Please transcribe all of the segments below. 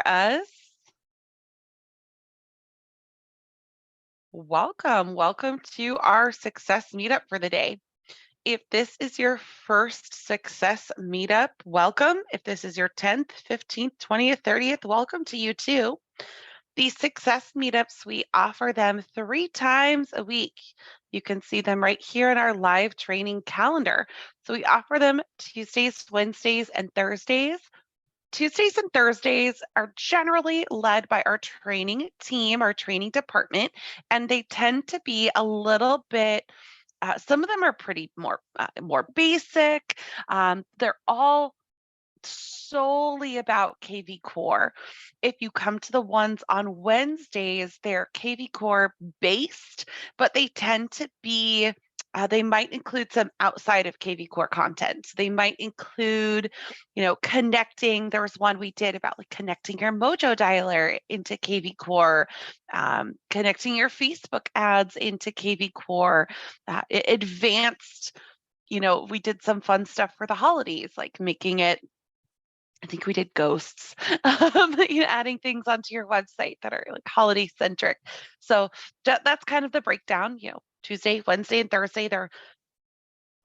us? Welcome to our success meetup for the day. If this is your first success meetup, welcome. If this is your 10th, 15th, 20th, 30th, welcome to you too. These success meetups, we offer them 3 times a week. You can see them right here in our live training calendar. So we offer them Tuesdays, Wednesdays, and Thursdays. Tuesdays and Thursdays are generally led by our training team, our training department, and they tend to be a little bit. Some of them are pretty more basic. They're all solely about KV Core. If you come to the ones on Wednesdays, they're KV Core based, but they tend to be they might include some outside of KV Core content. So they might include, connecting. There was one we did about like connecting your Mojo dialer into KV Core, connecting your Facebook ads into KV Core, advanced. We did some fun stuff for the holidays, like making it. I think we did ghosts, adding things onto your website that are like holiday centric. So that's kind of the breakdown. Tuesday, Wednesday, and Thursday, they're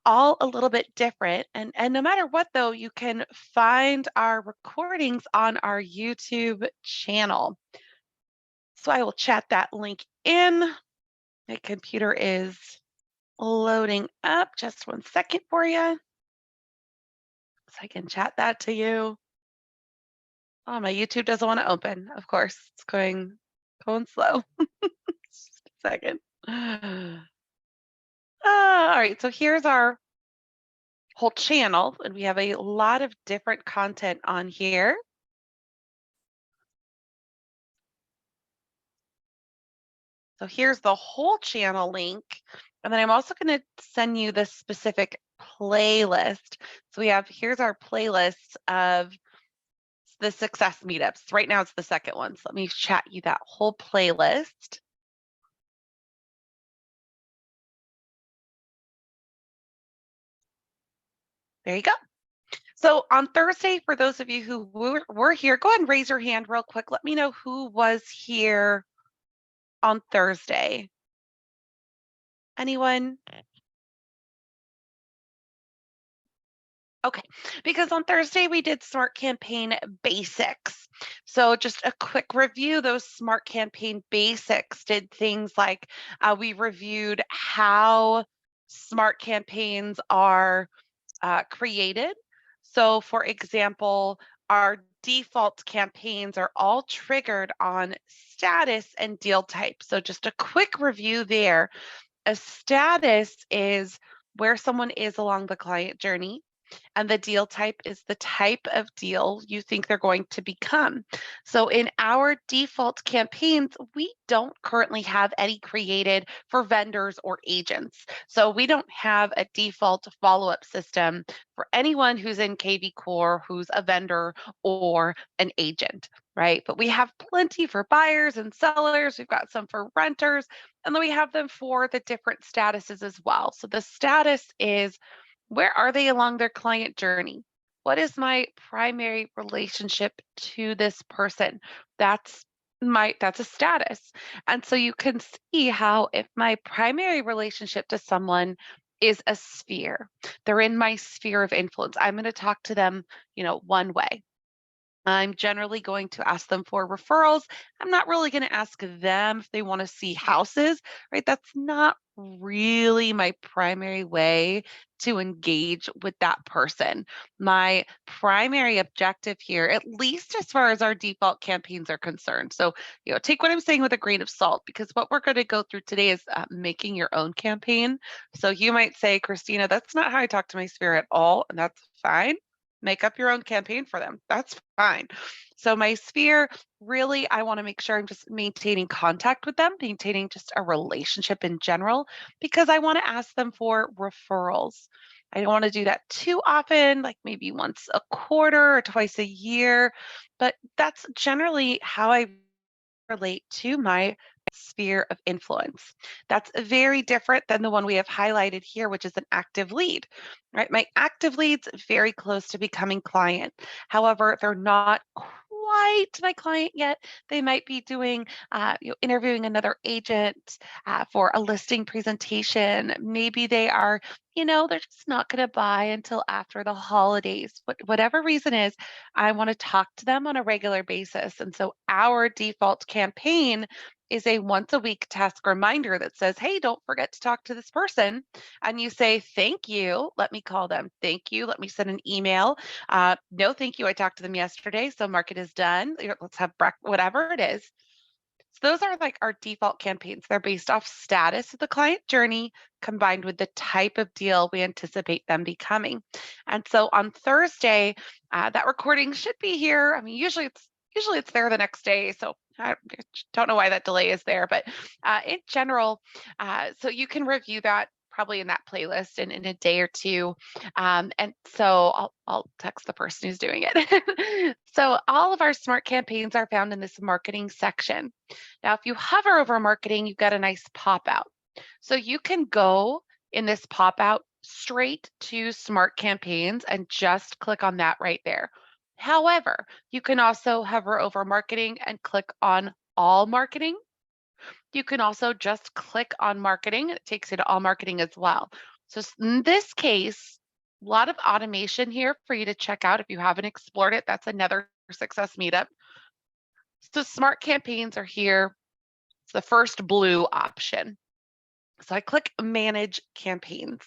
all a little bit different. And no matter what, though, you can find our recordings on our YouTube channel. So I will chat that link in. My computer is loading up. Just 1 second for you. So I can chat that to you. Oh, my YouTube doesn't want to open. Of course, it's going slow. Just a second. All right, so here's our whole channel, and we have a lot of different content on here. So here's the whole channel link, and then I'm also going to send you the specific playlist. So here's our playlist of the success meetups. Right now it's the second one. So let me chat you that whole playlist. There you go. So on Thursday, for those of you who were here, go ahead and raise your hand real quick. Let me know who was here on Thursday. Anyone? Okay, because on Thursday we did Smart Campaign Basics. So just a quick review, those Smart Campaign Basics did things like we reviewed how Smart Campaigns are created. So for example, our default campaigns are all triggered on status and deal type. So just a quick review there. A status is where someone is along the client journey, and the deal type is the type of deal you think they're going to become. So in our default campaigns, we don't currently have any created for vendors or agents. So we don't have a default follow-up system for anyone who's in KV Core, who's a vendor or an agent, right? But we have plenty for buyers and sellers. We've got some for renters, and then we have them for the different statuses as well. So the status is, where are they along their client journey? What is my primary relationship to this person? That's a status. And so you can see how if my primary relationship to someone is a sphere, they're in my sphere of influence, I'm going to talk to them, one way. I'm generally going to ask them for referrals. I'm not really going to ask them if they want to see houses, right? That's not really my primary way to engage with that person. My primary objective here, at least as far as our default campaigns are concerned. So, take what I'm saying with a grain of salt, because what we're going to go through today is making your own campaign. So you might say, Christina, that's not how I talk to my sphere at all, and that's fine. Make up your own campaign for them. That's fine. So my sphere, really, I want to make sure I'm just maintaining contact with them, maintaining just a relationship in general, because I want to ask them for referrals. I don't want to do that too often, like maybe once a quarter or twice a year, but that's generally how I relate to my sphere of influence. That's very different than the one we have highlighted here, which is an active lead, right? My active lead's very close to becoming client. However, they're not quite my client yet. They might be doing, interviewing another agent for a listing presentation. Maybe they are, they're just not going to buy until after the holidays. Whatever reason is, I want to talk to them on a regular basis. And so our default campaign is a once a week task reminder that says, hey, don't forget to talk to this person. And you say, thank you. Let me call them. Thank you. Let me send an email. No, thank you. I talked to them yesterday. So market is done. Let's have whatever it is. So those are like our default campaigns. They're based off status of the client journey combined with the type of deal we anticipate them becoming. And so on Thursday, that recording should be here. I mean, usually it's there the next day. So I don't know why that delay is there, but in general, so you can review that probably in that playlist in a day or two. And so I'll text the person who's doing it. So all of our smart campaigns are found in this marketing section. Now, if you hover over marketing, you've got a nice pop out. So you can go in this pop out straight to smart campaigns and just click on that right there. However, you can also hover over marketing and click on all marketing. You can also just click on marketing. It takes you to all marketing as well. So in this case, a lot of automation here for you to check out if you haven't explored it. That's another success meetup. So smart campaigns are here. It's the first blue option. So I click manage campaigns.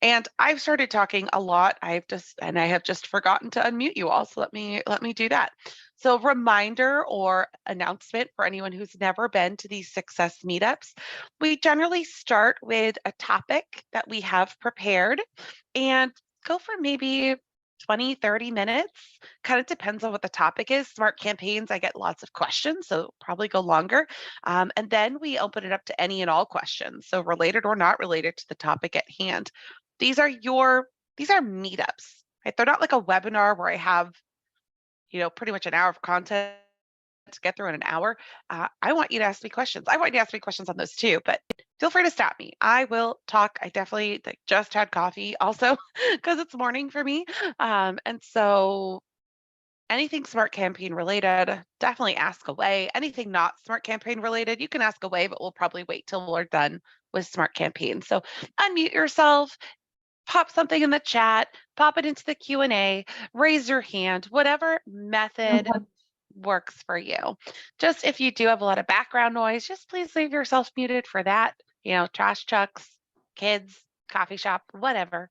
And I've started talking a lot. I have just forgotten to unmute you all. So let me do that. So reminder or announcement for anyone who's never been to these success meetups. We generally start with a topic that we have prepared and go for maybe 20, 30 minutes. Kind of depends on what the topic is. Smart campaigns, I get lots of questions, so probably go longer. And then we open it up to any and all questions, so related or not related to the topic at hand. These are meetups, right? They're not like a webinar where I have, pretty much an hour of content to get through in an hour. I want you to ask me questions. I want you to ask me questions on those too, but feel free to stop me. I will talk. I definitely just had coffee also because it's morning for me. And so anything smart campaign related, definitely ask away. Anything not smart campaign related, you can ask away, but we'll probably wait till we're done with smart campaign. So unmute yourself, pop something in the chat, pop it into the Q&A, raise your hand, whatever method works for you. Just if you do have a lot of background noise, just please leave yourself muted for that. Trash trucks, kids, coffee shop, whatever.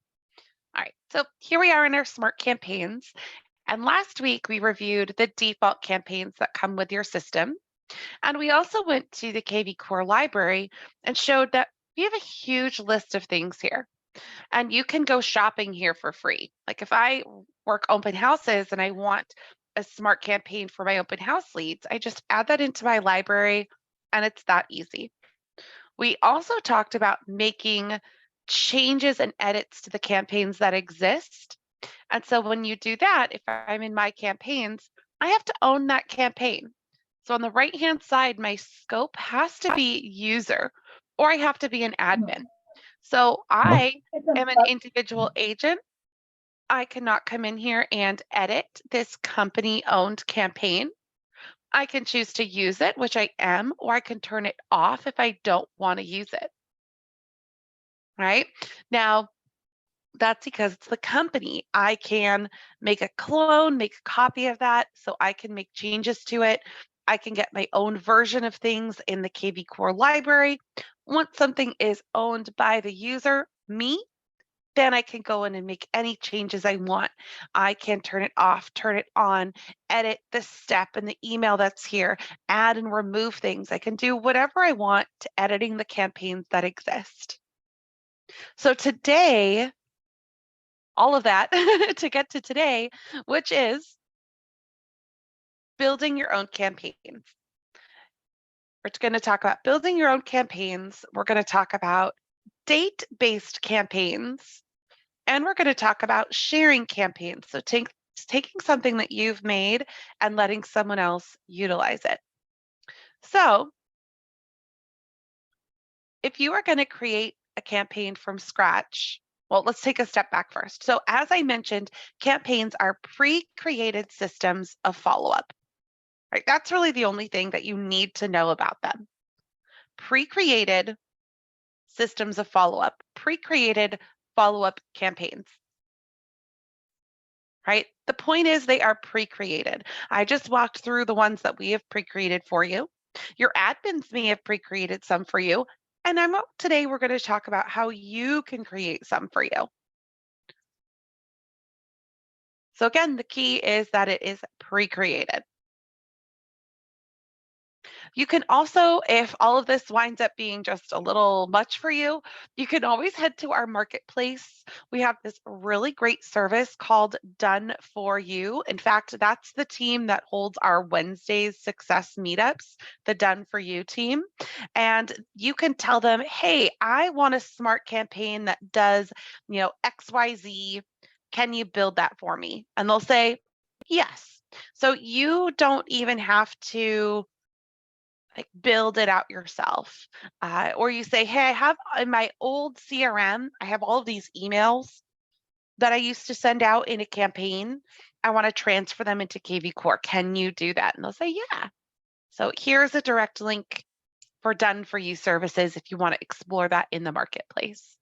All right, so here we are in our smart campaigns. And last week we reviewed the default campaigns that come with your system. And we also went to the KV Core library and showed that we have a huge list of things here. And you can go shopping here for free. Like if I work open houses and I want a smart campaign for my open house leads, I just add that into my library and it's that easy. We also talked about making changes and edits to the campaigns that exist. And so when you do that, if I'm in my campaigns, I have to own that campaign. So on the right-hand side, my scope has to be user, or I have to be an admin. So I am an individual agent. I cannot come in here and edit this company-owned campaign. I can choose to use it, which I am, or I can turn it off if I don't want to use it. Right? Now, that's because it's the company. I can make a clone, make a copy of that, so I can make changes to it. I can get my own version of things in the KV Core library. Once something is owned by the user, me, then I can go in and make any changes I want. I can turn it off, turn it on, edit the step in the email that's here, add and remove things. I can do whatever I want to editing the campaigns that exist. So today, all of that to get to today, which is building your own campaigns. We're going to talk about building your own campaigns. We're going to talk about date-based campaigns, and we're going to talk about sharing campaigns. So taking something that you've made and letting someone else utilize it. So if you are going to create a campaign from scratch, Well, let's take a step back first. So as I mentioned, campaigns are pre-created systems of follow-up, right? That's really the only thing that you need to know about them. Pre-created systems of follow-up, pre-created follow-up campaigns, right? The point is they are pre-created. I just walked through the ones that we have pre-created for you. Your admins may have pre-created some for you. And today we're going to talk about how you can create some for you. So again, the key is that it is pre-created. You can also, if all of this winds up being just a little much for you, you can always head to our marketplace. We have this really great service called Done For You. In fact, that's the team that holds our Wednesdays success meetups, the Done For You team. And you can tell them, hey, I want a smart campaign that does, XYZ. Can you build that for me? And they'll say, yes. So you don't even have to build it out yourself. Or you say, hey, I have in my old CRM, I have all of these emails that I used to send out in a campaign. I want to transfer them into KV Core. Can you do that? And they'll say, yeah. So here's a direct link for Done For You services if you want to explore that in the marketplace.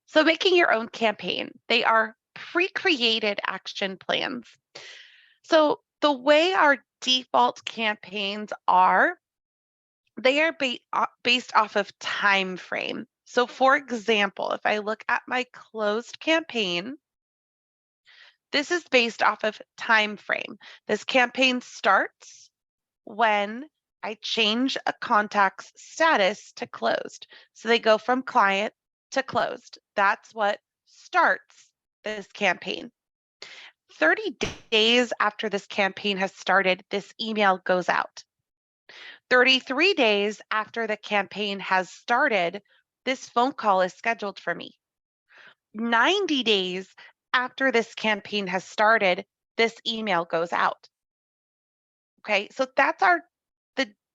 So making your own campaign, they are pre-created action plans. So the way our default campaigns are, they are based off of time frame. So for example, if I look at my closed campaign, this is based off of time frame. This campaign starts when I change a contact's status to closed. So they go from client to closed. That's what starts this campaign. 30 days after this campaign has started, this email goes out. 33 days after the campaign has started, this phone call is scheduled for me. 90 days after this campaign has started, this email goes out. Okay, so that's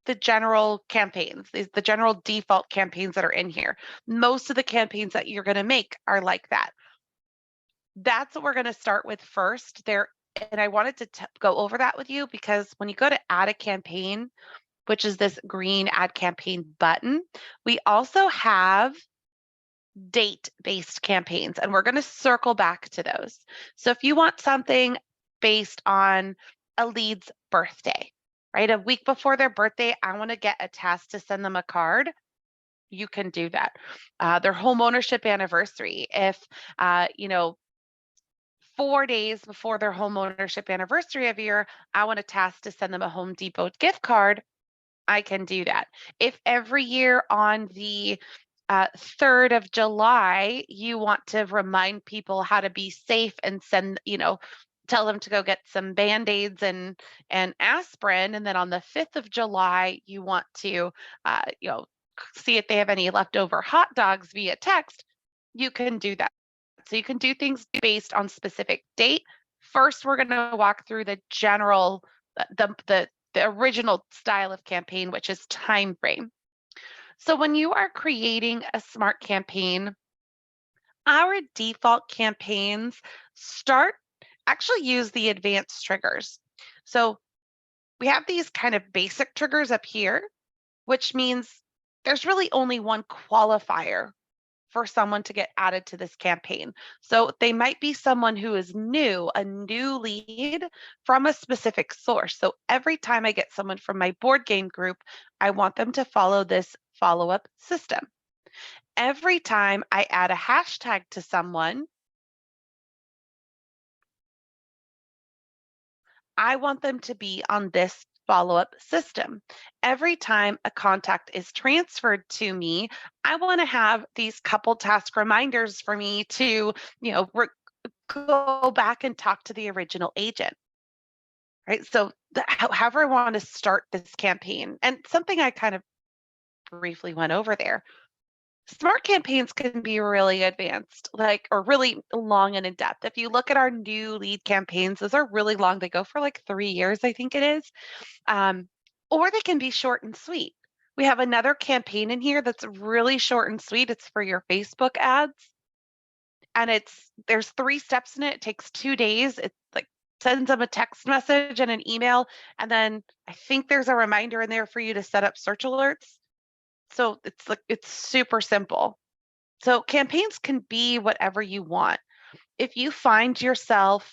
the general campaigns, the general default campaigns that are in here. Most of the campaigns that you're going to make are like that. That's what we're going to start with first there. And I wanted to go over that with you because when you go to add a campaign, which is this green add campaign button, we also have date-based campaigns, and we're going to circle back to those. So if you want something based on a lead's birthday, right? A week before their birthday, I want to get a task to send them a card. You can do that. Their home ownership anniversary, if 4 days before their home ownership anniversary of year, I want a task to send them a Home Depot gift card, I can do that. If every year on the 3rd of July, you want to remind people how to be safe and tell them to go get some Band-Aids and aspirin. And then on the 5th of July, you want to, see if they have any leftover hot dogs via text, you can do that. So you can do things based on specific date. First, we're going to walk through the general, the original style of campaign, which is time frame. So when you are creating a smart campaign, our default campaigns actually use the advanced triggers. So we have these kind of basic triggers up here, which means there's really only one qualifier for someone to get added to this campaign. So they might be someone who is new, a new lead from a specific source. So every time I get someone from my board game group, I want them to follow this follow-up system. Every time I add a hashtag to someone, I want them to be on this follow-up system. Every time a contact is transferred to me, I want to have these couple task reminders for me to, go back and talk to the original agent. Right? So however I want to start this campaign, and something I kind of briefly went over there, smart campaigns can be really advanced, or really long and in depth. If you look at our new lead campaigns, those are really long. They go for like 3 years, I think it is. Or they can be short and sweet. We have another campaign in here that's really short and sweet. It's for your Facebook ads. and there's 3 steps in it. It takes 2 days. It like sends them a text message and an email, and then I think there's a reminder in there for you to set up search alerts. So it's super simple. So campaigns can be whatever you want. If you find yourself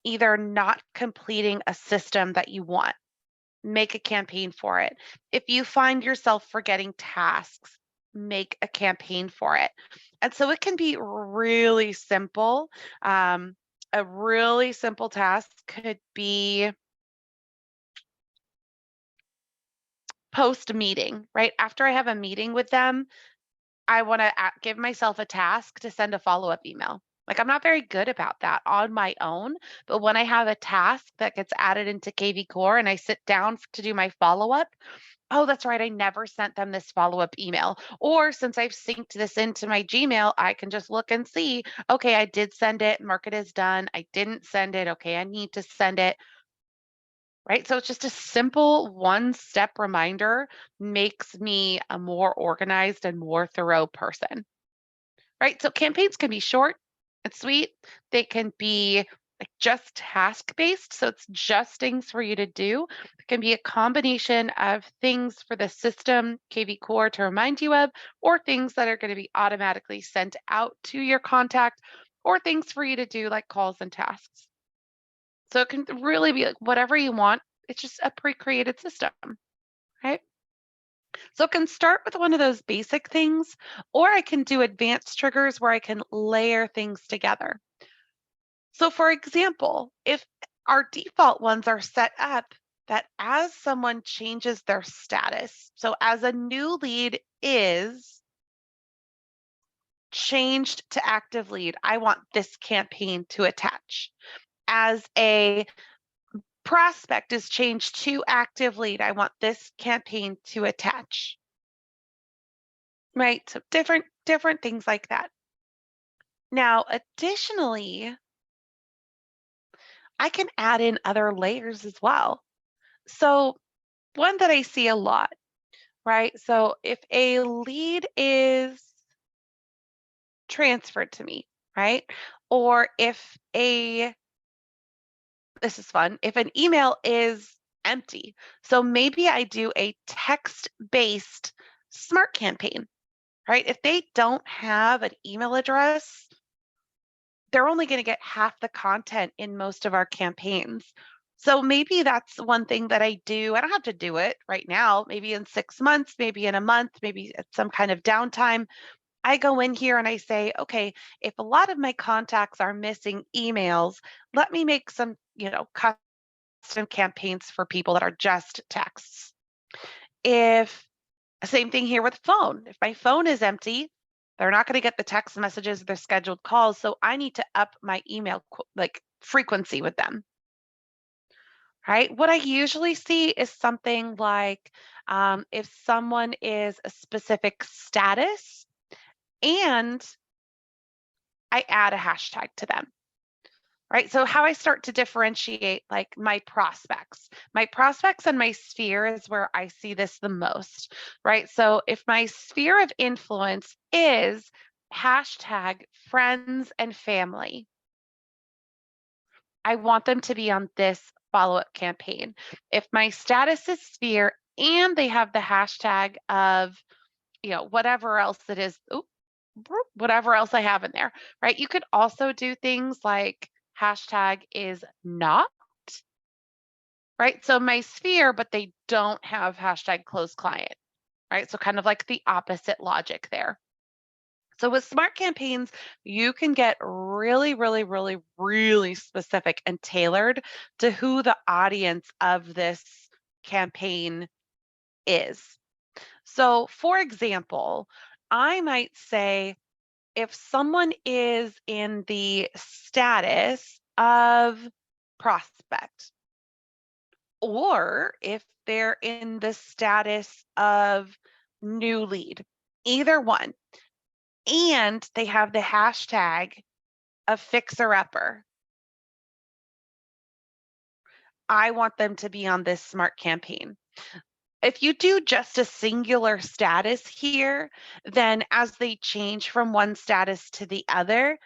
either not completing a system that you want, make a campaign for it. If you find yourself forgetting tasks, make a campaign for it. And so it can be really simple. A really simple task could be post meeting, right? After I have a meeting with them, I want to give myself a task to send a follow-up email. Like I'm not very good about that on my own, but when I have a task that gets added into KV Core and I sit down to do my follow-up, oh, that's right, I never sent them this follow-up email. Or since I've synced this into my Gmail, I can just look and see, okay, I did send it, mark it as done. I didn't send it. Okay, I need to send it. Right? So it's just a simple one-step reminder makes me a more organized and more thorough person. Right? So campaigns can be short and sweet. They can be like just task based. So it's just things for you to do. It can be a combination of things for the system, KV Core, to remind you of, or things that are going to be automatically sent out to your contact, or things for you to do like calls and tasks. So it can really be like whatever you want. It's just a pre created system, right? So it can start with one of those basic things, or I can do advanced triggers where I can layer things together. So for example, if our default ones are set up that as someone changes their status, so as a new lead is changed to active lead, I want this campaign to attach. As a prospect is changed to active lead, I want this campaign to attach. Right? So different things like that. Now, additionally, I can add in other layers as well. So, one that I see a lot, right? So, if a lead is transferred to me, right? Or if this is fun, if an email is empty. So, maybe I do a text-based smart campaign, right? If they don't have an email address, they're only going to get half the content in most of our campaigns. So maybe that's one thing that I do. I don't have to do it right now, maybe in 6 months, maybe in a month, maybe at some kind of downtime. I go in here and I say, okay, if a lot of my contacts are missing emails, let me make some, custom campaigns for people that are just texts. If Same thing here with phone. If my phone is empty, they're not going to get the text messages, the scheduled calls. So I need to up my email frequency with them. Right? What I usually see is something like if someone is a specific status and I add a hashtag to them. Right? So how I start to differentiate like my prospects. My prospects and my sphere is where I see this the most, right? So if my sphere of influence is hashtag friends and family, I want them to be on this follow-up campaign. If my status is sphere and they have the hashtag of, whatever else it is, whatever else I have in there, right? You could also do things like hashtag is not, right? So my sphere, but they don't have hashtag close client, right? So kind of like the opposite logic there. So with smart campaigns, you can get really, really, really, really specific and tailored to who the audience of this campaign is. So for example, I might say, if someone is in the status of prospect, or if they're in the status of new lead, either one, and they have the hashtag of fixer upper, I want them to be on this smart campaign. If you do just a singular status here, then as they change from one status to the other,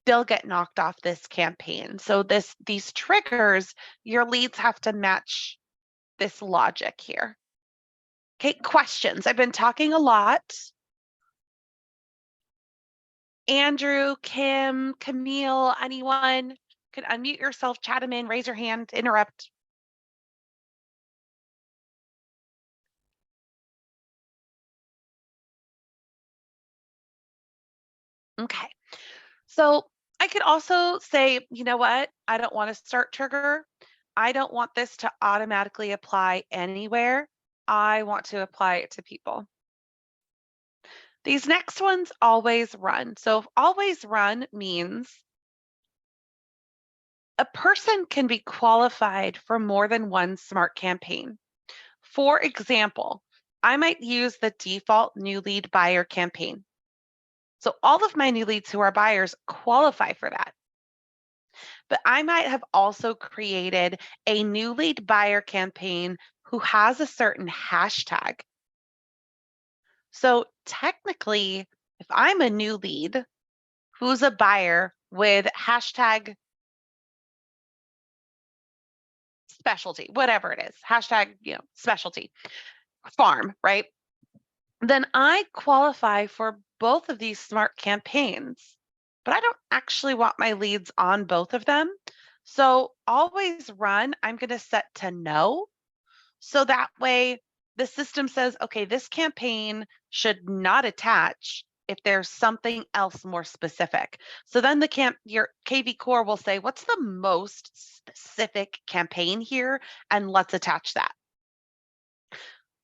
still get knocked off this campaign. So these triggers, your leads have to match this logic here. Okay, questions. I've been talking a lot. Andrew, Kim, Camille, anyone can unmute yourself, chat them in, raise your hand, interrupt. Okay. So I could also say, you know what? I don't want to start trigger. I don't want this to automatically apply anywhere. I want to apply it to people. These next ones always run. So always run means a person can be qualified for more than one smart campaign. For example, I might use the default new lead buyer campaign. So all of my new leads who are buyers qualify for that. But I might have also created a new lead buyer campaign who has a certain hashtag. So technically, if I'm a new lead who's a buyer with hashtag specialty, whatever it is, hashtag, specialty farm, right? Then I qualify for both of these smart campaigns, but I don't actually want my leads on both of them. So always run, I'm going to set to no. So that way the system says, okay, this campaign should not attach if there's something else more specific. So then your KV core will say, what's the most specific campaign here? And let's attach that.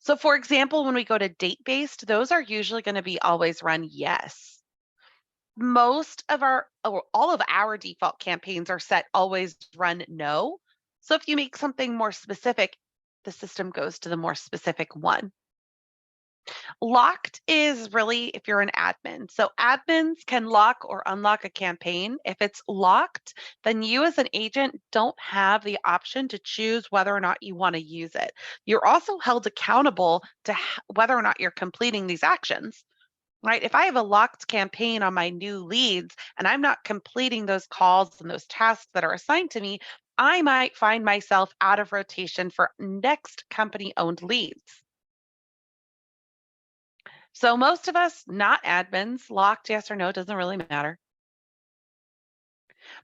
So for example, when we go to date-based, those are usually going to be always run yes. Most of all of our default campaigns are set always run no. So if you make something more specific, the system goes to the more specific one. Locked is really if you're an admin. So admins can lock or unlock a campaign. If it's locked, then you as an agent don't have the option to choose whether or not you want to use it. You're also held accountable to whether or not you're completing these actions. Right? If I have a locked campaign on my new leads and I'm not completing those calls and those tasks that are assigned to me, I might find myself out of rotation for next company owned leads. So most of us, not admins, locked, yes or no, doesn't really matter.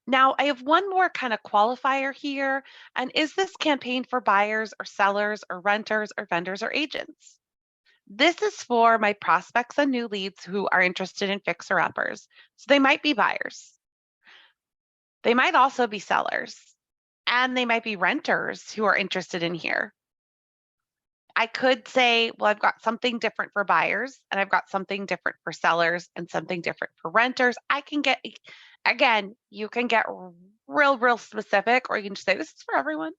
Now I have one more kind of qualifier here. And is this campaign for buyers or sellers or renters or vendors or agents? This is for my prospects and new leads who are interested in fixer uppers. So they might be buyers. They might also be sellers, and they might be renters who are interested in here. I could say, well, I've got something different for buyers and I've got something different for sellers and something different for renters. Again, you can get real specific, or you can just say, this is for everyone.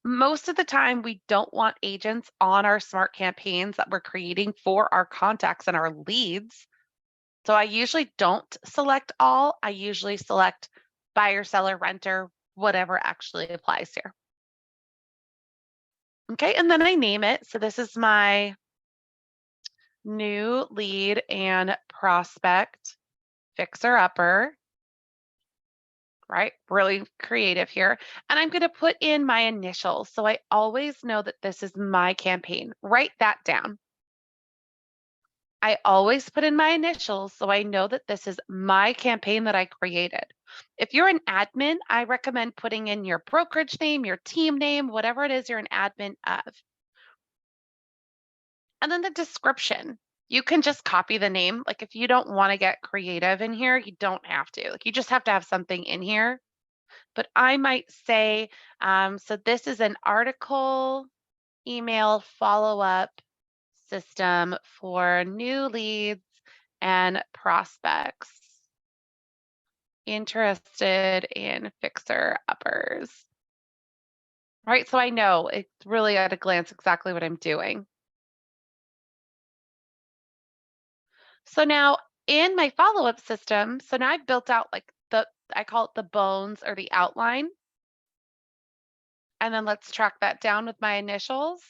Most of the time, we don't want agents on our smart campaigns that we're creating for our contacts and our leads. So I usually don't select all. I usually select buyer, seller, renter, whatever actually applies here. Okay, and then I name it. So this is my new lead and prospect fixer upper, right? Really creative here. And I'm going to put in my initials. So I always know that this is my campaign. Write that down. I always put in my initials so I know that this is my campaign that I created. If you're an admin, I recommend putting in your brokerage name, your team name, whatever it is you're an admin of. And then the description. You can just copy the name. Like if you don't want to get creative in here, you don't have to. Like you just have to have something in here. But I might say, so this is an article email follow-up system for new leads and prospects interested in fixer uppers. Right, so I know it's really at a glance exactly what I'm doing. So now in my follow-up system, so now I've built out like I call it the bones or the outline. And then let's track that down with my initials.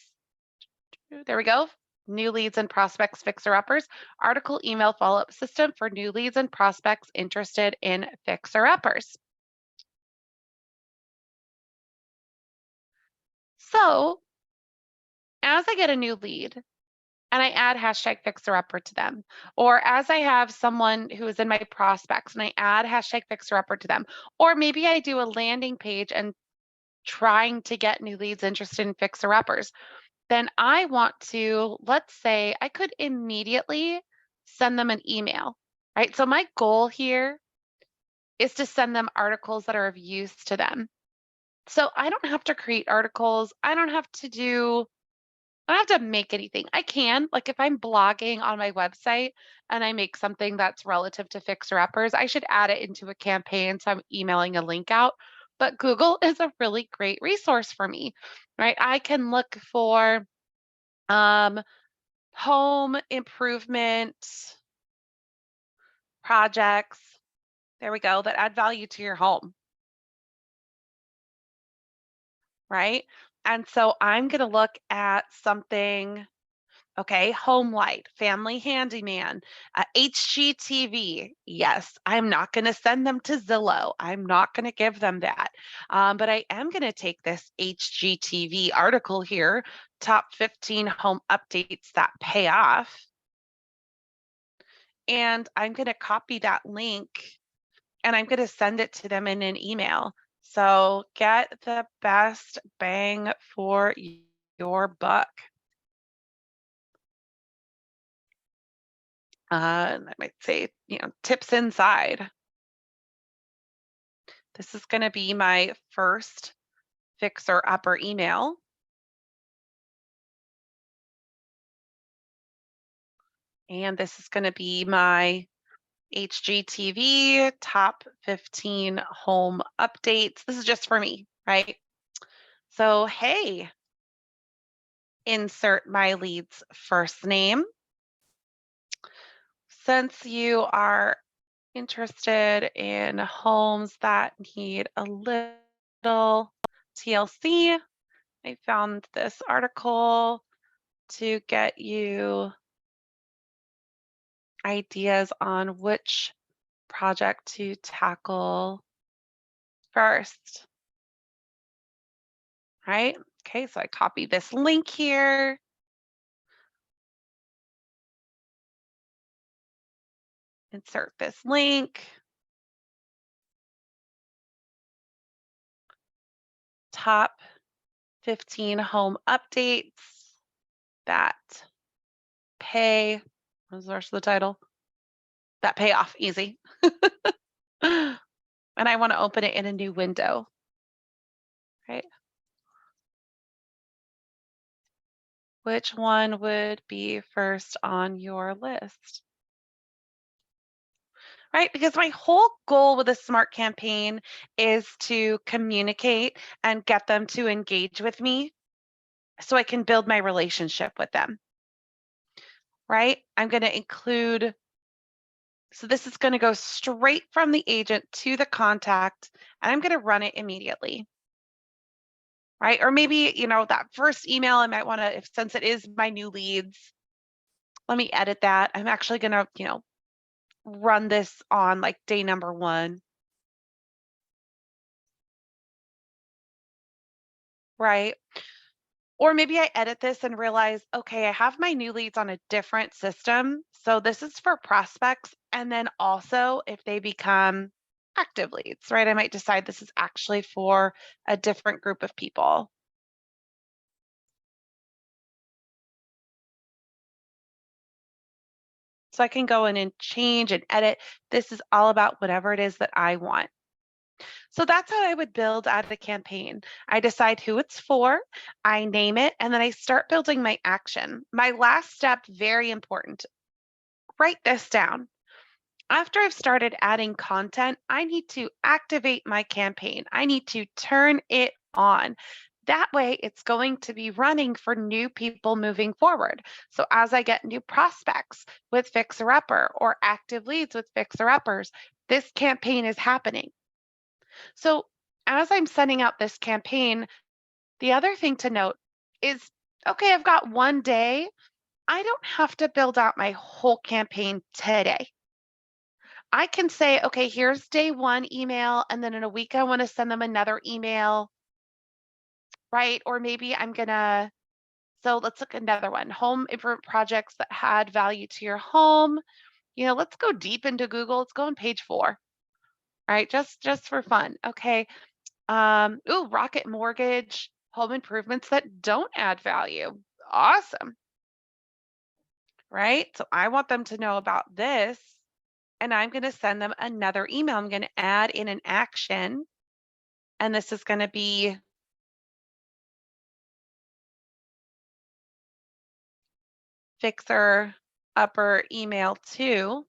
There we go. New leads and prospects fixer-uppers, article email follow-up system for new leads and prospects interested in fixer-uppers. So as I get a new lead and I add hashtag fixer-upper to them, or as I have someone who is in my prospects and I add hashtag fixer-upper to them, or maybe I do a landing page and trying to get new leads interested in fixer-uppers, then I want to, let's say I could immediately send them an email, right? So my goal here is to send them articles that are of use to them. So I don't have to create articles. I don't have to make anything. I can, like if I'm blogging on my website and I make something that's relative to fixer-uppers, I should add it into a campaign. So I'm emailing a link out. But Google is a really great resource for me, right? I can look for um, home improvement projects, there we go, that add value to your home, right? And so I'm going to look at something, okay, home light, family handyman, HGTV. Yes, I'm not going to send them to Zillow. I'm not going to give them that. But I am going to take this HGTV article here, top 15 home updates that pay off. And I'm going to copy that link and I'm going to send it to them in an email. So get the best bang for your buck. And I might say, tips inside. This is going to be my first fixer-upper email. And this is going to be my HGTV top 15 home updates. This is just for me, right? So, hey, insert my lead's first name. Since you are interested in homes that need a little TLC, I found this article to get you ideas on which project to tackle first, right? Okay, so I copy this link here. Insert this link. Top 15 home updates that pay, what's the rest of the title? That pay off easy. And I want to open it in a new window, right? Which one would be first on your list? Right? Because my whole goal with a smart campaign is to communicate and get them to engage with me so I can build my relationship with them. Right? I'm going to include, so this is going to go straight from the agent to the contact, and I'm going to run it immediately. Right? Or maybe, that first email I might want to, since it is my new leads, let me edit that. I'm actually going to, run this on like day number 1. Right? Or maybe I edit this and realize, okay, I have my new leads on a different system. So this is for prospects. And then also if they become active leads, right? I might decide this is actually for a different group of people. So I can go in and change and edit. This is all about whatever it is that I want. So that's how I would build out a campaign. I decide who it's for, I name it, and then I start building my action. My last step, very important. Write this down. After I've started adding content, I need to activate my campaign. I need to turn it on. That way, it's going to be running for new people moving forward. So as I get new prospects with fixer-upper or active leads with fixer-uppers, this campaign is happening. So as I'm sending out this campaign, the other thing to note is, okay, I've got one day I don't have to build out my whole campaign today. I can say, okay, here's day one email, and then in a week, I want to send them another email, right? Or maybe I'm gonna, so let's look at another one, home improvement projects that had value to your home. Let's go deep into Google. Let's go on page 4, right? Just for fun. Okay. Ooh, Rocket Mortgage, home improvements that don't add value. Awesome, right? So I want them to know about this, and I'm going to send them another email. I'm going to add in an action, and this is going to be fixer upper email 2,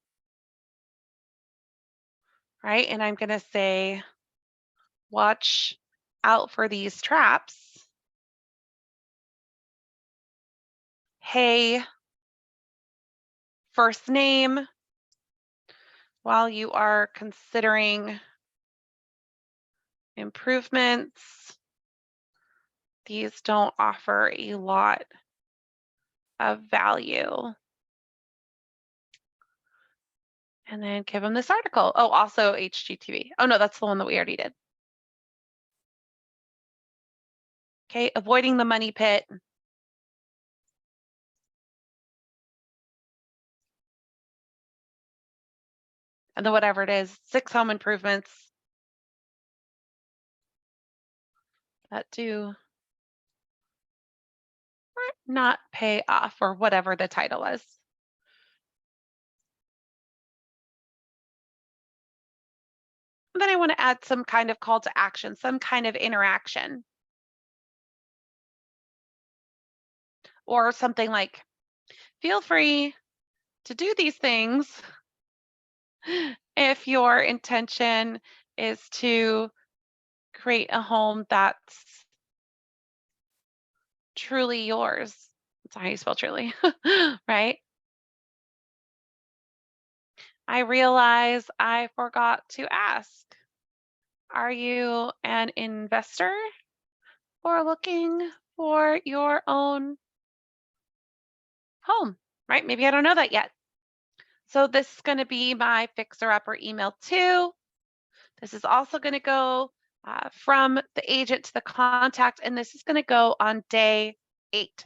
right? And I'm going to say, watch out for these traps. Hey, first name, while you are considering improvements, these don't offer a lot of value. And then give them this article. Oh, also HGTV. Oh no, that's the one that we already did. Okay, avoiding the money pit. And then whatever it is, 6 home improvements that do not pay off, or whatever the title is. And then I want to add some kind of call to action, some kind of interaction. Or something like, feel free to do these things if your intention is to create a home that's truly yours. That's how you spell truly, right? I realize I forgot to ask. Are you an investor or looking for your own home? Right? Maybe I don't know that yet. So this is going to be my fixer upper email 2. This is also going to go from the agent to the contact, and this is going to go on day 8.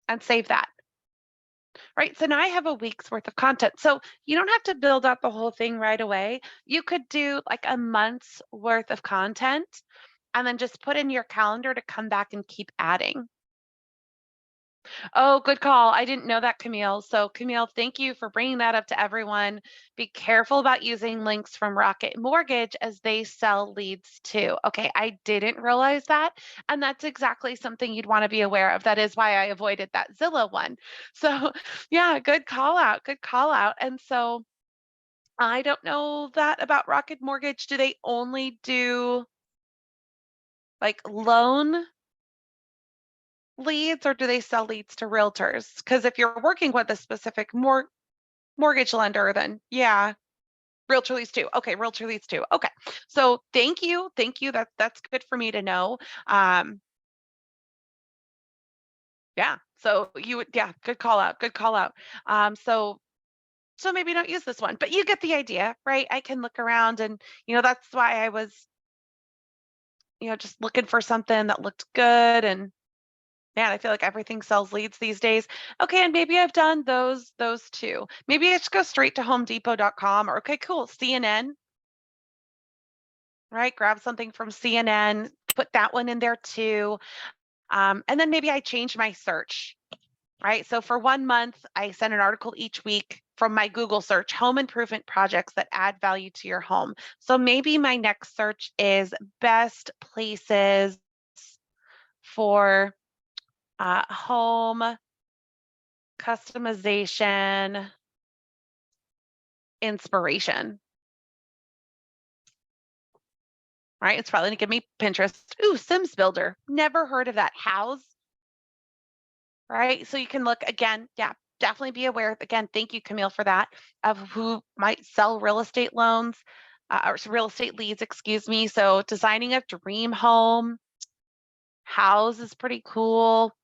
And save that. Right, so now I have a week's worth of content. So you don't have to build out the whole thing right away. You could do like a month's worth of content and then just put in your calendar to come back and keep adding. Oh, good call. I didn't know that, Camille. So Camille, thank you for bringing that up to everyone. Be careful about using links from Rocket Mortgage as they sell leads too. Okay, I didn't realize that. And that's exactly something you'd want to be aware of. That is why I avoided that Zillow one. So yeah, good call out. Good call out. And so I don't know that about Rocket Mortgage. Do they only do like loan leads, or do they sell leads to realtors? Because if you're working with a specific mortgage lender, then yeah, realtor leads too. Okay, realtor leads too. Okay, so thank you. That's good for me to know. Yeah, so you would, yeah, good call out. Good call out. So maybe don't use this one, but you get the idea, right? I can look around, and that's why I was just looking for something that looked good. And man, I feel like everything sells leads these days. Okay, and maybe I've done those two. Maybe I just go straight to homedepot.com, or okay, cool, CNN, right? Grab something from CNN, put that one in there too. And then maybe I change my search, right? So for 1 month, I send an article each week from my Google search, home improvement projects that add value to your home. So maybe my next search is best places for home customization inspiration, right? It's probably gonna give me Pinterest. Ooh, Sims Builder. Never heard of that. House, right? So you can look again. Yeah, definitely be aware. Again, thank you, Camille, for that, of who might sell real estate loans, or real estate leads, excuse me. So designing a dream home. House is pretty cool.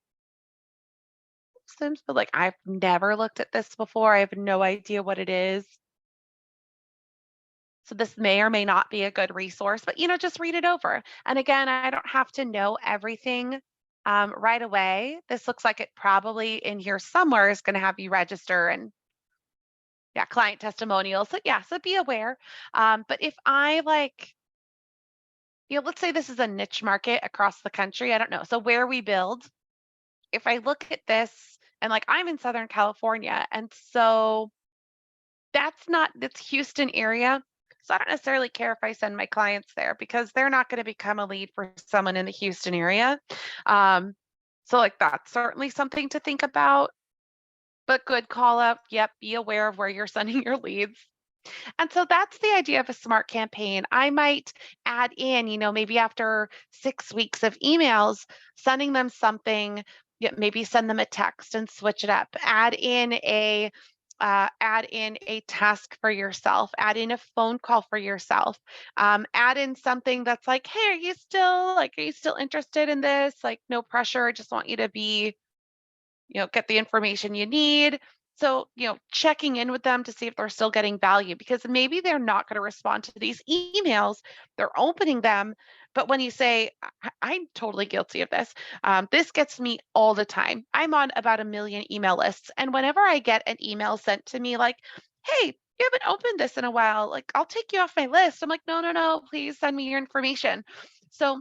systems, but like I've never looked at this before. I have no idea what it is. So this may or may not be a good resource, but just read it over. And again, I don't have to know everything right away. This looks like it probably in here somewhere is going to have you register and yeah, client testimonials. So yeah, so be aware. But if I like, let's say this is a niche market across the country. I don't know. So where we build, if I look at this and like I'm in Southern California, and so that's Houston area. So I don't necessarily care if I send my clients there because they're not going to become a lead for someone in the Houston area. Um, so like that's certainly something to think about. But good call up. Yep, be aware of where you're sending your leads. And so that's the idea of a smart campaign. I might add in, maybe after 6 weeks of emails, sending them something, maybe send them a text and switch it up. Add in a task for yourself, add in a phone call for yourself, add in something that's like, hey, are you still interested in this? Like, no pressure. I just want you to be get the information you need. So, checking in with them to see if they're still getting value because maybe they're not going to respond to these emails. They're opening them. But when you say, I'm totally guilty of this, this gets me all the time. I'm on about 1 million email lists. And whenever I get an email sent to me like, hey, you haven't opened this in a while, like, I'll take you off my list. I'm like, no, no, no, please send me your information. So,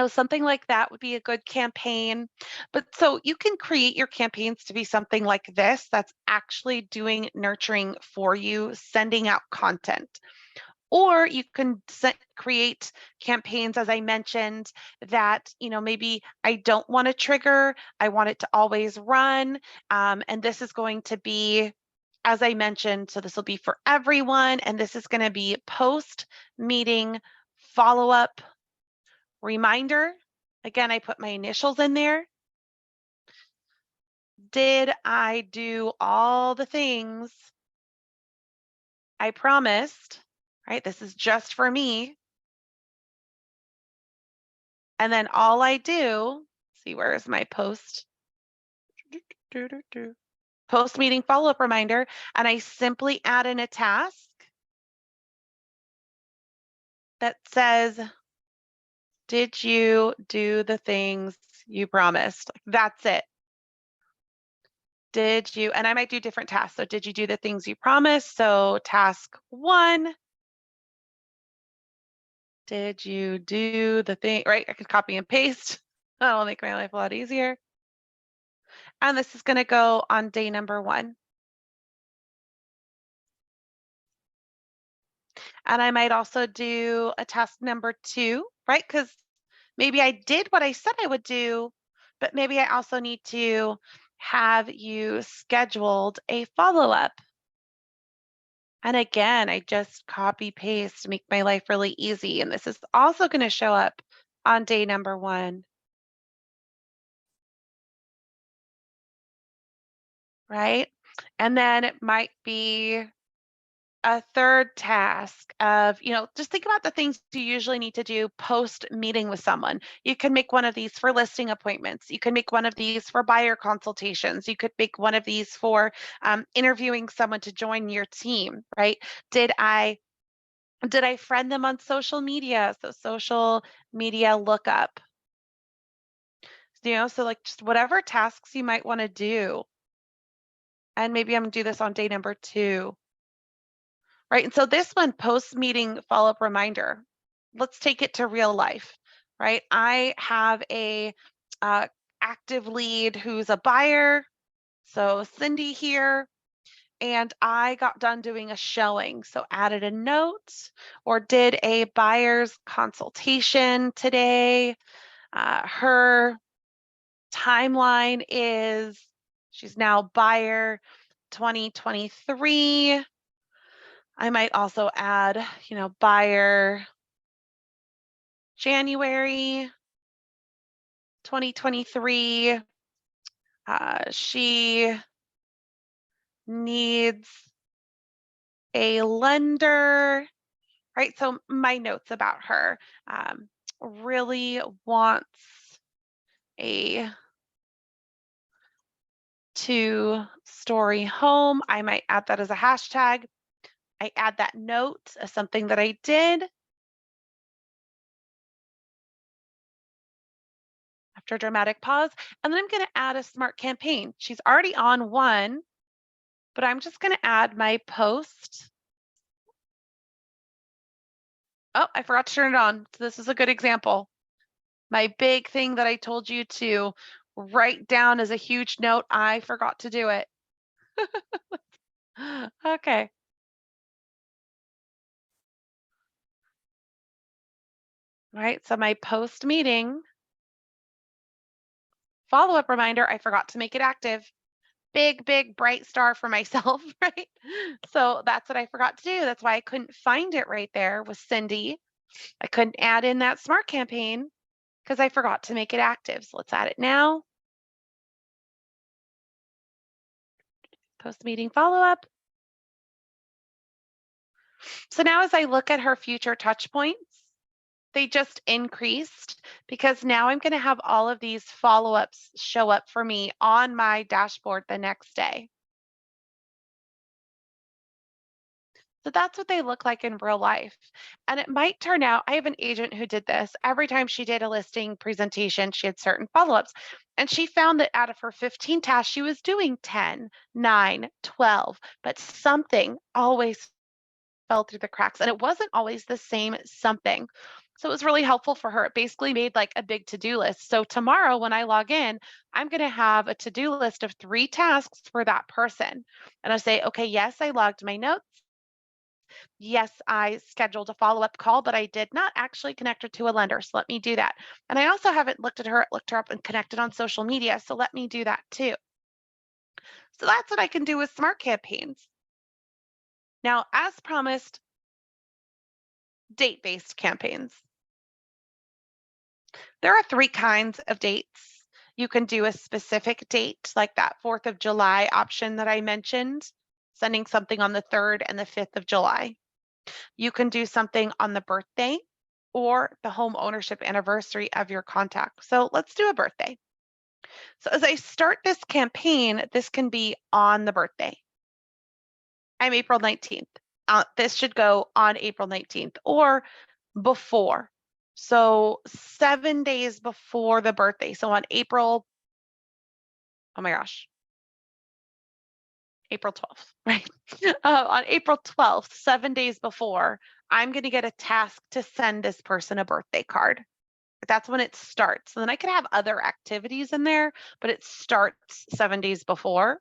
something like that would be a good campaign. But so you can create your campaigns to be something like this that's actually doing nurturing for you, sending out content. Or you can create campaigns, as I mentioned, that, maybe I don't want to trigger, I want it to always run. And this is going to be, as I mentioned, so this will be for everyone. And this is going to be post meeting follow up reminder. Again, I put my initials in there. Did I do all the things I promised? Right? This is just for me. And then all I do, see, where is my post? Post meeting follow-up reminder. And I simply add in a task that says, did you do the things you promised? That's it. Did you, and I might do different tasks. So did you do the things you promised? So task 1, did you do the thing, right? I could copy and paste. That'll make my life a lot easier. And this is going to go on day number 1. And I might also do a task number 2, right? Because maybe I did what I said I would do, but maybe I also need to have you scheduled a follow-up. And again, I just copy paste to make my life really easy. And this is also going to show up on day number 1. Right? And then it might be a third task of, just think about the things you usually need to do post meeting with someone. You can make one of these for listing appointments. You can make one of these for buyer consultations. You could make one of these for interviewing someone to join your team, right? Did I friend them on social media? So social media lookup. So like just whatever tasks you might want to do. And maybe I'm gonna do this on day number 2. Right. And so this one, post meeting follow up reminder, let's take it to real life. Right. I have a uh, active lead who's a buyer. So Cindy here. And I got done doing a showing. So added a note or did a buyer's consultation today. Her timeline is she's now buyer 2023. I might also add, buyer January 2023. She needs a lender, right? So my notes about her really wants a to story home. I might add that as a hashtag. I add that note as something that I did. After a dramatic pause, and then I'm going to add a smart campaign. She's already on one, but I'm just going to add my post. Oh, I forgot to turn it on. So this is a good example. My big thing that I told you to write down as a huge note, I forgot to do it. Okay. All right, so my post meeting follow-up reminder, I forgot to make it active. Big, big bright star for myself, right? So that's what I forgot to do. That's why I couldn't find it right there with Cindy. I couldn't add in that smart campaign because I forgot to make it active. So let's add it now. Post meeting follow-up. So now as I look at her future touch points, they just increased because now I'm going to have all of these follow-ups show up for me on my dashboard the next day. So that's what they look like in real life. And it might turn out, I have an agent who did this. Every time she did a listing presentation, she had certain follow-ups. And she found that out of her 15 tasks, she was doing 10, 9, 12, but something always fell through the cracks. And it wasn't always the same something. So it was really helpful for her. It basically made like a big to-do list. So tomorrow when I log in, I'm going to have a to-do list of 3 tasks for that person. And I'll say, okay, yes, I logged my notes. Yes, I scheduled a follow-up call, but I did not actually connect her to a lender. So let me do that. And I also haven't looked her up and connected on social media. So let me do that too. So that's what I can do with smart campaigns. Now, as promised, date-based campaigns. There are 3 kinds of dates. You can do a specific date, like that 4th of July option that I mentioned, sending something on the 3rd and the 5th of July. You can do something on the birthday or the home ownership anniversary of your contact. So let's do a birthday. So as I start this campaign, this can be on the birthday. I'm April 19th. This should go on April 19th or before. So 7 days before the birthday. So on April, oh my gosh, April 12th, right? On April 12th, 7 days before, I'm going to get a task to send this person a birthday card. That's when it starts. So then I could have other activities in there, but it starts 7 days before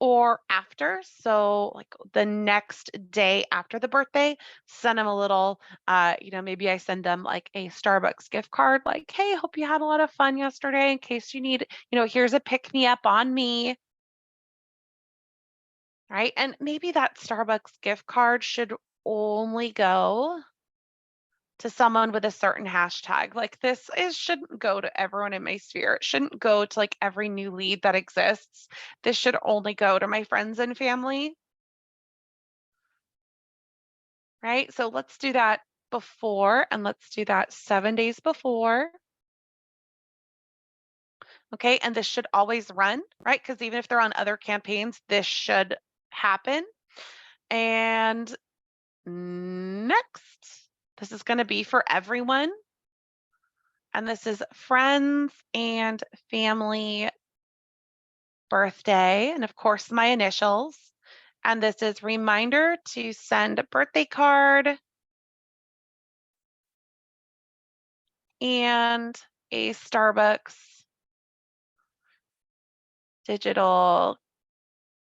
or after. So like the next day after the birthday, send them a little, maybe I send them like a Starbucks gift card, like, hey, hope you had a lot of fun yesterday. In case you need, here's a pick me up on me. Right. And maybe that Starbucks gift card should only go to someone with a certain hashtag. Like shouldn't go to everyone in my sphere. It shouldn't go to like every new lead that exists. This should only go to my friends and family. Right? So let's do that before and let's do that 7 days before. Okay, and this should always run, right? Because even if they're on other campaigns, this should happen. And next, this is going to be for everyone. And this is friends and family birthday, and of course my initials. And this is reminder to send a birthday card and a Starbucks digital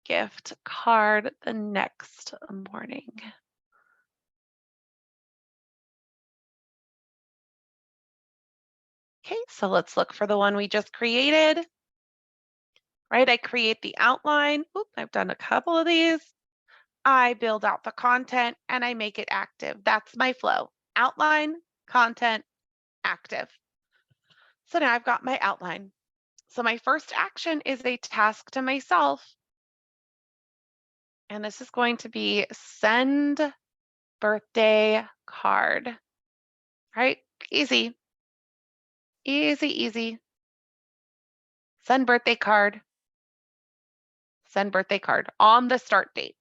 gift card the next morning. Okay, so let's look for the one we just created. Right, I create the outline. Oop, I've done a couple of these. I build out the content and I make it active. That's my flow. Outline, content, active. So now I've got my outline. So my first action is a task to myself. And this is going to be send birthday card. Right? Easy. Easy, easy. Send birthday card. send birthday card on the start date.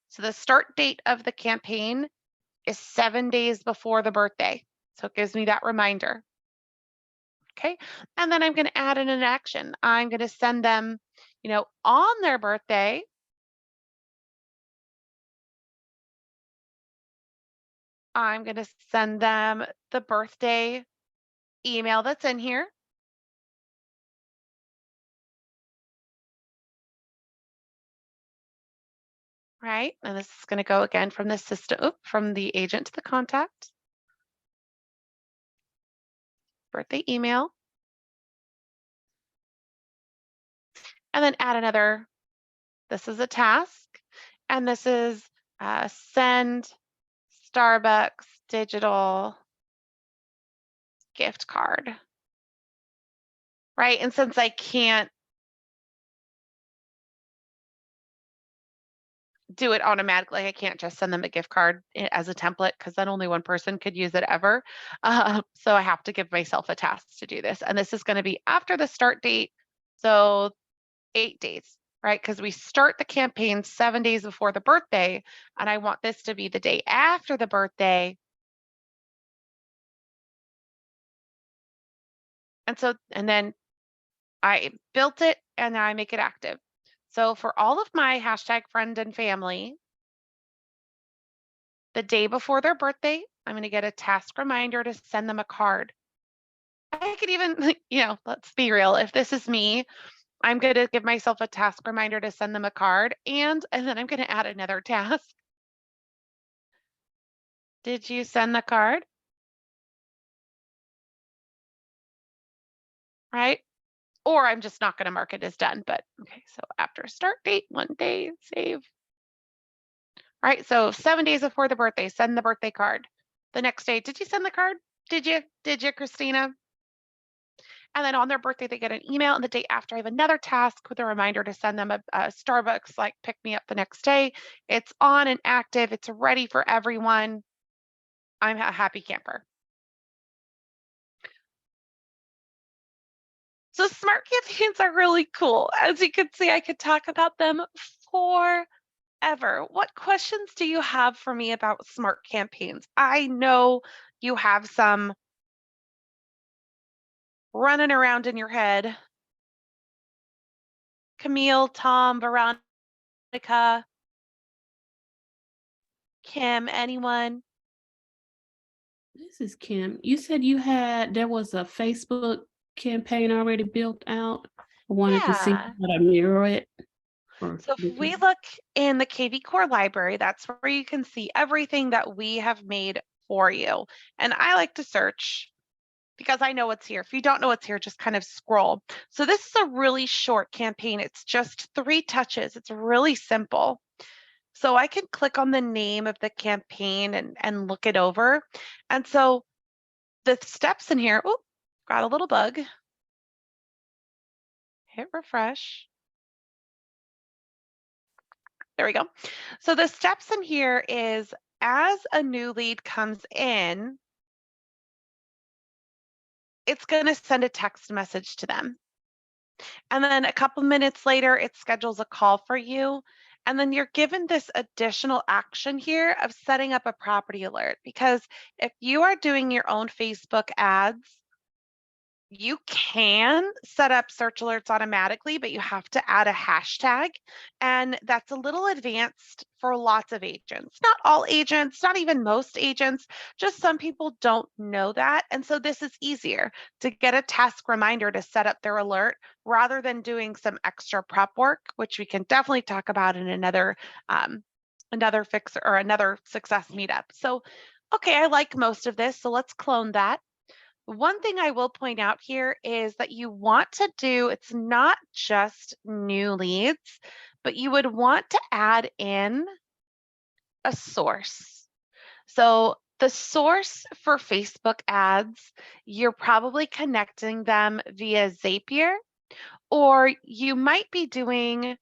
So the start date of the campaign is 7 days before the birthday. So it gives me that reminder. Okay. And then I'm going to add in an action. I'm going to send them, on their birthday. I'm going to send them the birthday email that's in here. Right. And this is going to go again from the system, from the agent to the contact. Birthday email. And then add another, this is a task. And this is send Starbucks digital gift card. Right. And since I can't do it automatically, I can't just send them a gift card as a template because then only one person could use it ever. So I have to give myself a task to do this. And this is going to be after the start date. So 8 days, right? Because we start the campaign 7 days before the birthday, and I want this to be the day after the birthday. And then I built it and now I make it active. So for all of my hashtag friend and family, the day before their birthday, I'm going to get a task reminder to send them a card. I could even, let's be real. If this is me, I'm going to give myself a task reminder to send them a card, and then I'm going to add another task. Did you send the card? Right? Or I'm just not going to mark it as done. But okay, so after start date, 1 day, save. All right, so 7 days before the birthday, send the birthday card. The next day, did you send the card? Did you, Christina? And then on their birthday, they get an email. And the day after, I have another task with a reminder to send them a Starbucks, like pick me up the next day. It's on and active. It's ready for everyone. I'm a happy camper. So smart campaigns are really cool. As you can see, I could talk about them forever. What questions do you have for me about smart campaigns? I know you have some running around in your head. Camille, Tom, Veronica, Kim, anyone? This is Kim. You said there was a Facebook campaign already built out. I wanted to see Yeah. how to mirror it. So if we look in the KV Core library, that's where you can see everything that we have made for you. And I like to search because I know what's here. If you don't know what's here, just kind of scroll. So this is a really short campaign. It's just 3 touches. It's really simple. So I can click on the name of the campaign and look it over. And so the steps in here, oh, got a little bug. Hit refresh. There we go. So the steps in here is as a new lead comes in, it's going to send a text message to them. And then a couple minutes later, it schedules a call for you. And then you're given this additional action here of setting up a property alert. Because if you are doing your own Facebook ads, you can set up search alerts automatically, but you have to add a hashtag. And that's a little advanced for lots of agents. Not all agents, not even most agents, just some people don't know that. And so this is easier to get a task reminder to set up their alert rather than doing some extra prep work, which we can definitely talk about in another fix or another success meetup. So, okay, I like most of this. So let's clone that. One thing I will point out here is that you want to do, it's not just new leads, but you would want to add in a source. So the source for Facebook ads, you're probably connecting them via Zapier, or you might be doing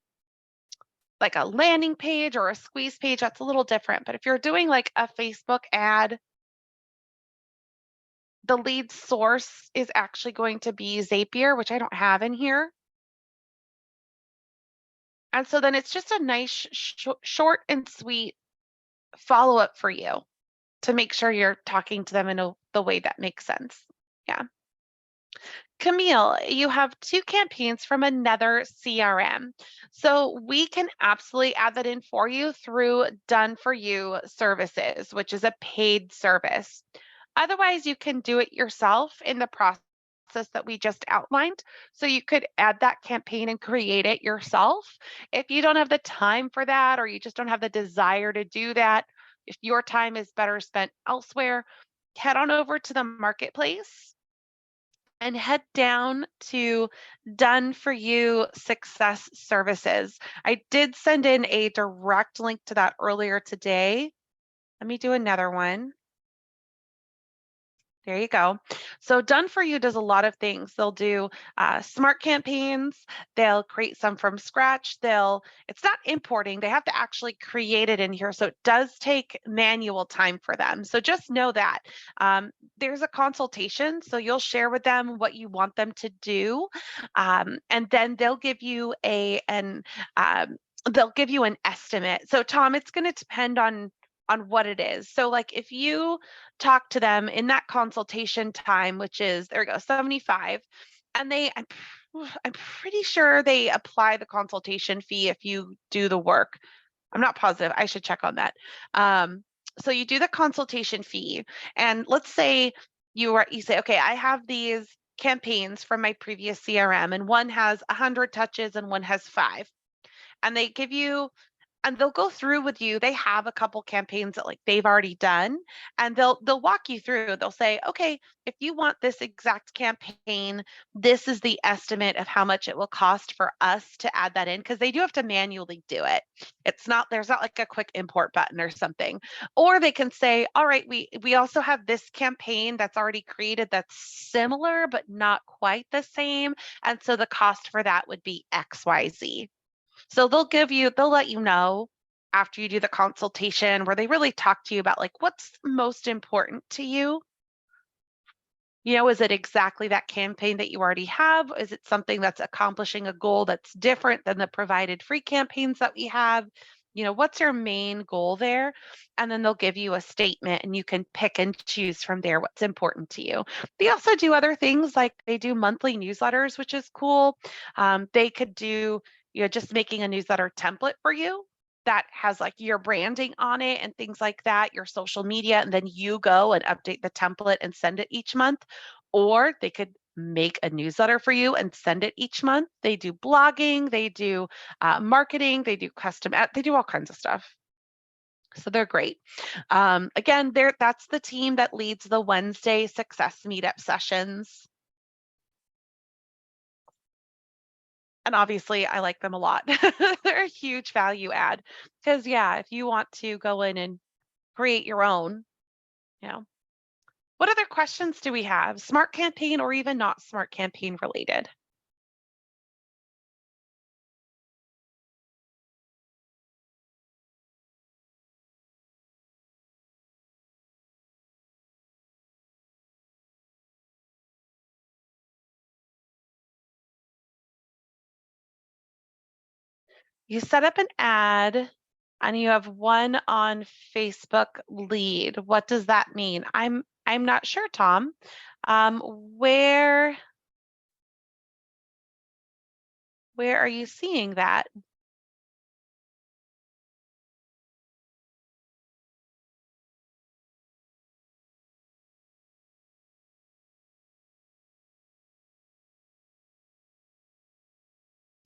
like a landing page or a squeeze page. That's a little different. But if you're doing like a Facebook ad, the lead source is actually going to be Zapier, which I don't have in here. And so then it's just a nice short and sweet follow up for you to make sure you're talking to them in the way that makes sense. Yeah. Camille, you have two campaigns from another CRM. So we can absolutely add that in for you through Done For You Services, which is a paid service. Otherwise, you can do it yourself in the process that we just outlined. So you could add that campaign and create it yourself. If you don't have the time for that, or you just don't have the desire to do that, if your time is better spent elsewhere, head on over to the marketplace and head down to Done For You Success Services. I did send in a direct link to that earlier today. Let me do another one. There you go. So Done For You does a lot of things. They'll do smart campaigns. They'll create some from scratch. It's not importing. They have to actually create it in here. So it does take manual time for them. So just know that. There's a consultation. So you'll share with them what you want them to do. And then they'll give you they'll give you an estimate. So Tom, it's going to depend on what it is. So like if you talk to them in that consultation time, which is, there we go, 75, and I'm pretty sure they apply the consultation fee if you do the work. I'm not positive. I should check on that. So you do the consultation fee, and let's say you say, okay, I have these campaigns from my previous CRM, and one has 100 touches and one has 5. And they give you, and they'll go through with you. They have a couple campaigns that like they've already done, and they'll walk you through. They'll say, okay, if you want this exact campaign, this is the estimate of how much it will cost for us to add that in, because they do have to manually do it. There's not like a quick import button or something. Or they can say, all right, we also have this campaign that's already created that's similar but not quite the same, and so the cost for that would be XYZ. So they'll let you know after you do the consultation, where they really talk to you about like what's most important to you. Is it exactly that campaign that you already have? Is it something that's accomplishing a goal that's different than the provided free campaigns that we have? What's your main goal there? And then they'll give you a statement, and you can pick and choose from there what's important to you. They also do other things, like they do monthly newsletters, which is cool. They could do, just making a newsletter template for you that has like your branding on it and things like that, your social media, and then you go and update the template and send it each month. Or they could make a newsletter for you and send it each month. They do blogging, they do marketing, they do custom they do all kinds of stuff. So they're great. Again, that's the team that leads the Wednesday success meetup sessions. And obviously, I like them a lot. They're a huge value add, because yeah, if you want to go in and create your own, you know. What other questions do we have? Smart campaign or even not smart campaign related? You set up an ad and you have one on Facebook lead. What does that mean? I'm not sure, Tom. Where are you seeing that?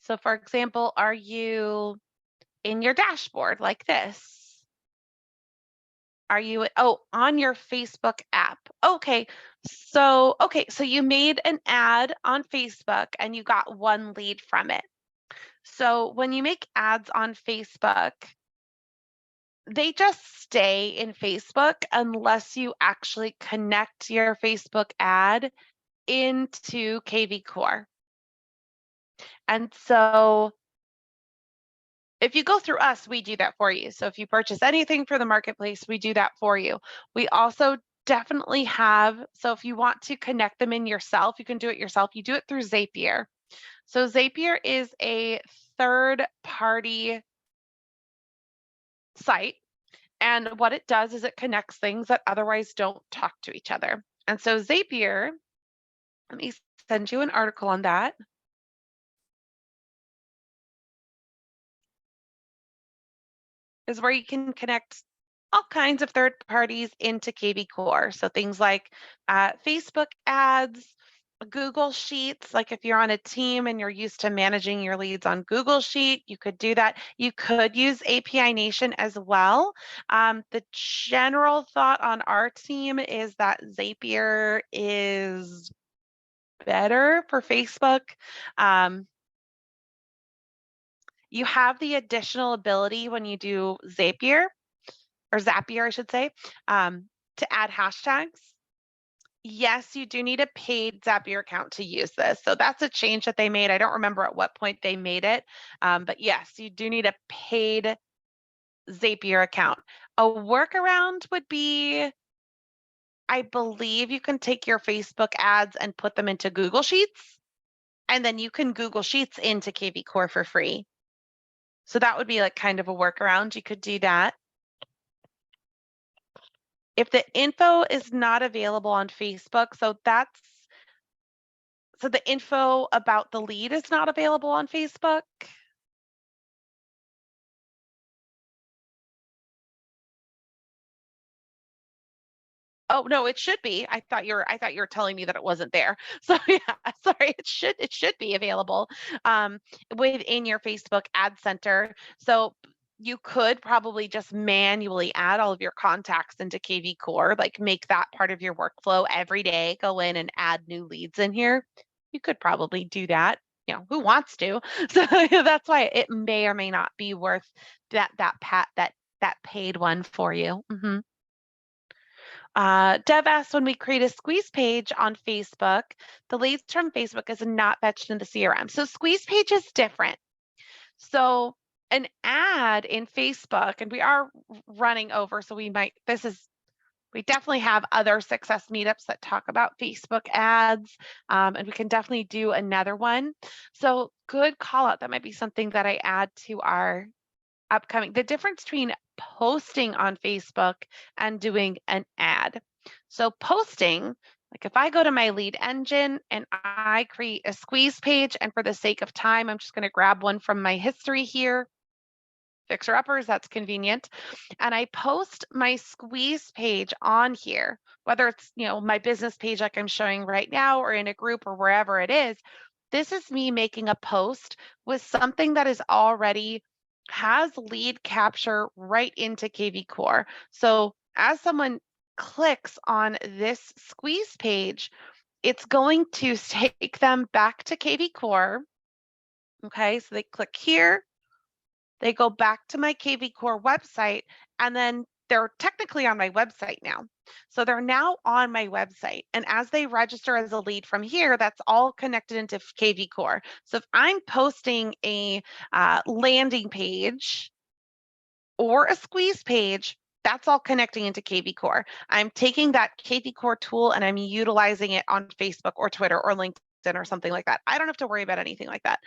So for example, are you in your dashboard like this? Are you, on your Facebook app? Okay. So you made an ad on Facebook and you got one lead from it. So when you make ads on Facebook, they just stay in Facebook unless you actually connect your Facebook ad into KV Core. And so if you go through us, we do that for you. So if you purchase anything for the marketplace, we do that for you. We also definitely have, so if you want to connect them in yourself, you can do it yourself. You do it through Zapier. So Zapier is a third-party site. And what it does is it connects things that otherwise don't talk to each other. And so Zapier, let me send you an article on that. Is where you can connect all kinds of third parties into KV Core. So things like Facebook ads, Google Sheets, like if you're on a team and you're used to managing your leads on Google Sheet, you could do that. You could use API Nation as well. The general thought on our team is that Zapier is better for Facebook. You have the additional ability when you do Zapier, or Zapier, I should say, to add hashtags. Yes, you do need a paid Zapier account to use this. So that's a change that they made. I don't remember at what point they made it, but yes, you do need a paid Zapier account. A workaround would be, I believe you can take your Facebook ads and put them into Google Sheets, and then you can Google Sheets into KV Core for free. So that would be like kind of a workaround. You could do that. If the info is not available on Facebook, so the info about the lead is not available on Facebook. Oh no, it should be. I thought you were telling me that it wasn't there. So yeah, sorry. It should be available within your Facebook Ad Center. So you could probably just manually add all of your contacts into KV Core, like make that part of your workflow every day. Go in and add new leads in here. You could probably do that. You know, who wants to? So that's why it may or may not be worth that paid one for you. Dev asks, when we create a squeeze page on Facebook, the leads from Facebook is not fetched into CRM. So squeeze page is different. So an ad in Facebook, and we are running over, so we definitely have other success meetups that talk about Facebook ads, and we can definitely do another one. So good call out. That might be something that I add to our upcoming. The difference between posting on Facebook and doing an ad. So posting, like if I go to my lead engine and I create a squeeze page, and for the sake of time, I'm just going to grab one from my history here. Fixer uppers, that's convenient. And I post my squeeze page on here, whether it's, my business page like I'm showing right now, or in a group, or wherever it is. This is me making a post with something that is already has lead capture right into KV Core. So as someone clicks on this squeeze page, it's going to take them back to KV Core. Okay, so they click here, they go back to my KV Core website, and then they're technically on my website now. So they're now on my website. And as they register as a lead from here, that's all connected into KV Core. So if I'm posting a landing page or a squeeze page, that's all connecting into KV Core. I'm taking that KV Core tool and I'm utilizing it on Facebook or Twitter or LinkedIn or something like that. I don't have to worry about anything like that.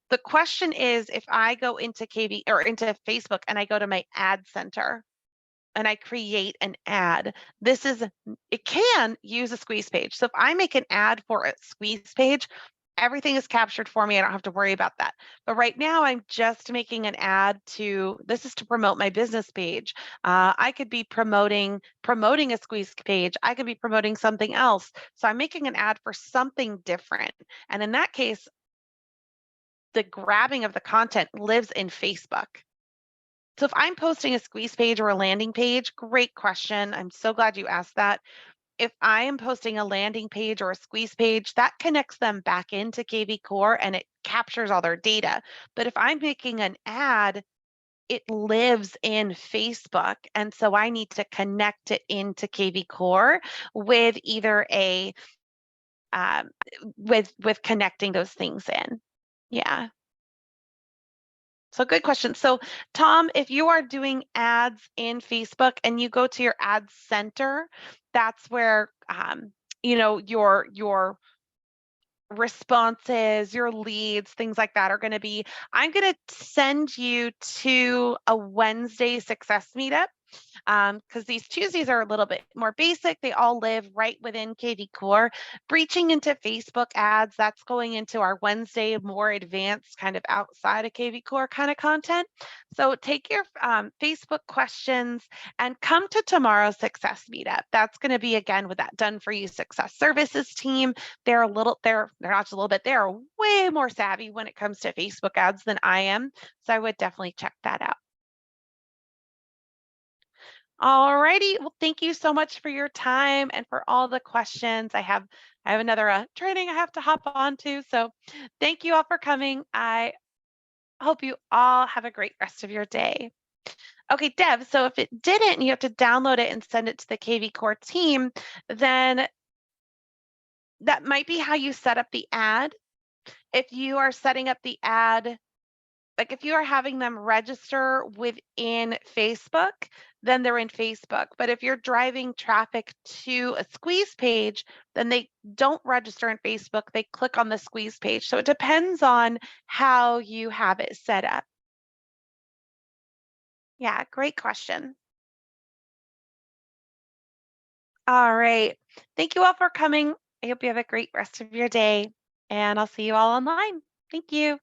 The question is, if I go into KV or into Facebook and I go to my ad center and I create an ad, it can use a squeeze page. So if I make an ad for a squeeze page, everything is captured for me. I don't have to worry about that. But right now I'm just making an ad this is to promote my business page. I could be promoting a squeeze page. I could be promoting something else. So I'm making an ad for something different. And in that case, the grabbing of the content lives in Facebook. So if I'm posting a squeeze page or a landing page, great question. I'm so glad you asked that. If I am posting a landing page or a squeeze page, that connects them back into KV Core and it captures all their data. But if I'm making an ad, it lives in Facebook. And so I need to connect it into KV Core with either with connecting those things in. Yeah. So good question. So Tom, if you are doing ads in Facebook and you go to your ad center, that's where your responses, your leads, things like that are going to be. I'm going to send you to a Wednesday success meetup because these Tuesdays are a little bit more basic. They all live right within KV Core. Breaching into Facebook ads, that's going into our Wednesday more advanced kind of outside of KV Core kind of content. So take your Facebook questions and come to tomorrow's success meetup. That's going to be again with that Done For You Success Services team. They're not just a little bit, they're way more savvy when it comes to Facebook ads than I am. So I would definitely check that out. All righty. Well, thank you so much for your time and for all the questions. I have another training I have to hop on to. So thank you all for coming. I hope you all have a great rest of your day. Okay, Deb, so if it didn't, and you have to download it and send it to the KV Core team, then that might be how you set up the ad. If you are setting up the ad, like if you are having them register within Facebook, then they're in Facebook. But if you're driving traffic to a squeeze page, then they don't register in Facebook. They click on the squeeze page. So it depends on how you have it set up. Yeah, great question. All right. Thank you all for coming. I hope you have a great rest of your day, and I'll see you all online. Thank you.